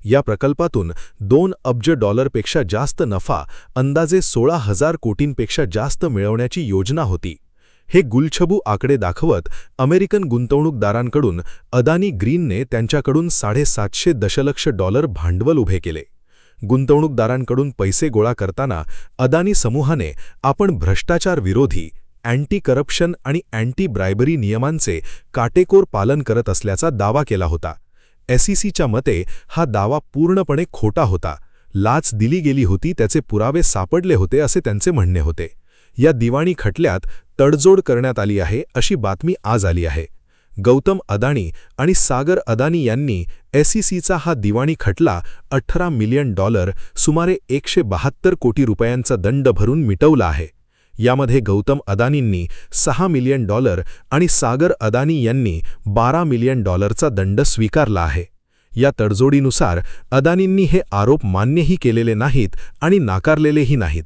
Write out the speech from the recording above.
या प्रकल्पातून 2 अब्ज डॉलरपेक्षा जास्त नफा, अंदाजे 16,000 कोटींपेक्षा जास्त मिळवण्याची योजना होती. हे गुलछबू आकडे दाखवत अमेरिकन गुंतवणूकदारांकडून अदानी ग्रीनने त्यांच्याकडून $750 दशलक्ष भांडवल उभे केले. गुंतवणूकदारांकडून पैसे गोळा करताना अदानी समूहाने आपण भ्रष्टाचार विरोधी, अँटी करप्शन आणि अँटी ब्रायबरी नियमांचे काटेकोर पालन करत असल्याचा दावा केला होता. SECच्या मते हा दावा पूर्णपणे खोटा होता. लाच दिली गेली होती, त्याचे पुरावे सापडले होते असे त्यांचे म्हणणे होते. या दिवाणी खटल्यात तडजोड करण्यात आली आहे अशी बातमी आज आली आहे. गौतम अदानी आणि सागर अदानी यांनी SECचा हा दिवाणी खटला $18 मिलियन, सुमारे 172 कोटी रुपयांचा दंड भरून मिटवला आहे. यामध्ये गौतम अदानींनी $6 मिलियन आणि सागर अदानी यांनी $12 मिलियन दंड स्वीकारला आहे. या तडजोडीनुसार अदानींनी हे आरोप मान्यही केलेले नाहीत आणि नाकारलेलेही नाहीत.